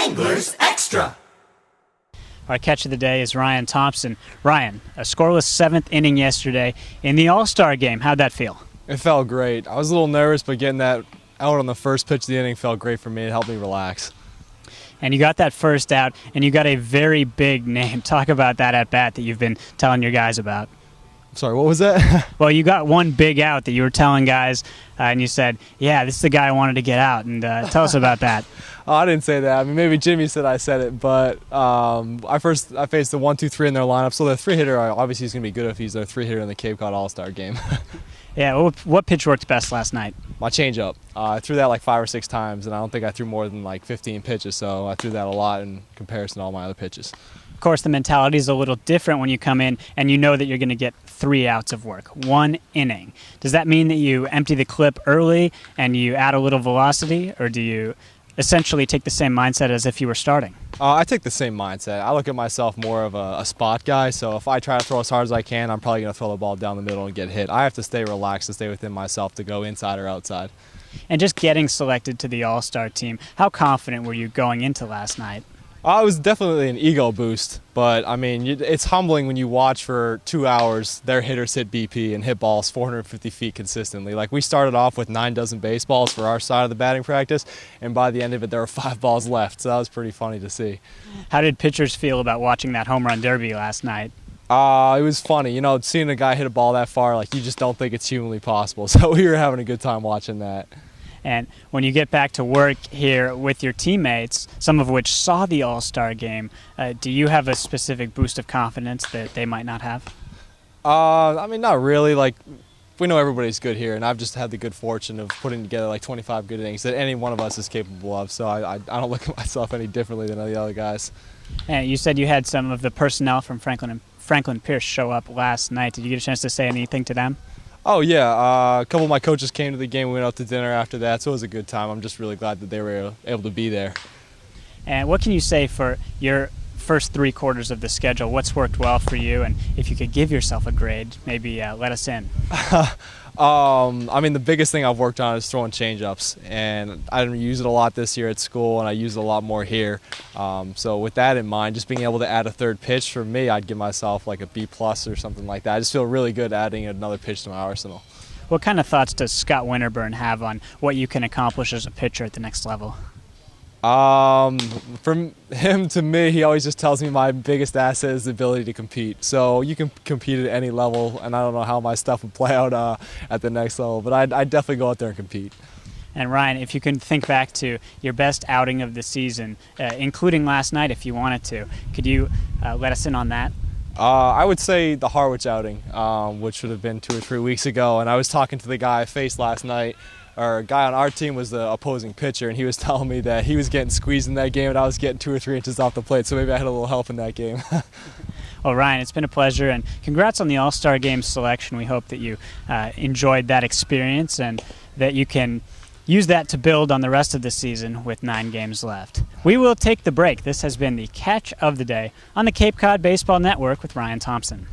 Wranglers Extra. Our catch of the day is Ryan Thompson. Ryan, a scoreless seventh inning yesterday in the All-Star game. How'd that feel? It felt great. I was a little nervous, but getting that out on the first pitch of the inning felt great for me. It helped me relax. And you got that first out, and you got a very big name. Talk about that at-bat that you've been telling your guys about. Sorry, what was that? Well, you got one big out that you were telling guys, and you said, yeah, this is the guy I wanted to get out. And tell us about that. Oh, I didn't say that. I mean, maybe Jimmy said I said it, but I faced the 1-2-3 in their lineup, so their three-hitter obviously is going to be good if he's their three-hitter in the Cape Cod All-Star game. Yeah, what pitch worked best last night? My changeup. I threw that like 5 or 6 times, and I don't think I threw more than like 15 pitches, so I threw that a lot in comparison to all my other pitches. Of course, the mentality is a little different when you come in and you know that you're going to get 3 outs of work, 1 inning. Does that mean that you empty the clip early and you add a little velocity, or do you essentially take the same mindset as if you were starting? I take the same mindset. I look at myself more of a spot guy, so if I try to throw as hard as I can, I'm probably going to throw the ball down the middle and get hit. I have to stay relaxed and stay within myself to go inside or outside. And just getting selected to the All-Star team, how confident were you going into last night? It was definitely an ego boost, but I mean, it's humbling when you watch for 2 hours their hitters hit BP and hit balls 450 feet consistently. Like, we started off with 9 dozen baseballs for our side of the batting practice, and by the end of it, there were 5 balls left, so that was pretty funny to see. How did pitchers feel about watching that home run derby last night? It was funny. You know, seeing a guy hit a ball that far, like, you just don't think it's humanly possible, so we were having a good time watching that. And when you get back to work here with your teammates, some of which saw the All-Star game, do you have a specific boost of confidence that they might not have? I mean, not really. Like, we know everybody's good here, and I've just had the good fortune of putting together like 25 good innings that any one of us is capable of, so I don't look at myself any differently than the other guys. And you said you had some of the personnel from Franklin Pierce show up last night. Did you get a chance to say anything to them? Oh, yeah. A couple of my coaches came to the game. We went out to dinner after that, so it was a good time. I'm just really glad that they were able to be there. And what can you say for your first 3 quarters of the schedule? What's worked well for you? And if you could give yourself a grade, maybe let us in. I mean, the biggest thing I've worked on is throwing changeups, and I didn't use it a lot this year at school, and I use it a lot more here. So with that in mind, just being able to add a 3rd pitch, for me, I'd give myself like a B+ or something like that. I just feel really good adding another pitch to my arsenal. What kind of thoughts does Scott Winterburn have on what you can accomplish as a pitcher at the next level? From him to me, he always just tells me my biggest asset is the ability to compete. So you can compete at any level, and I don't know how my stuff would play out at the next level, but I'd definitely go out there and compete. And Ryan, if you can think back to your best outing of the season, including last night if you wanted to, could you let us in on that? I would say the Harwich outing, which would have been 2 or 3 weeks ago, and I was talking to the guy I faced last night. Our guy on our team was the opposing pitcher, and he was telling me that he was getting squeezed in that game and I was getting 2 or 3 inches off the plate, so maybe I had a little help in that game. Well, Ryan, it's been a pleasure, and congrats on the All-Star Game selection. We hope that you enjoyed that experience and that you can use that to build on the rest of the season with 9 games left. We will take the break. This has been the Catch of the Day on the Cape Cod Baseball Network with Ryan Thompson.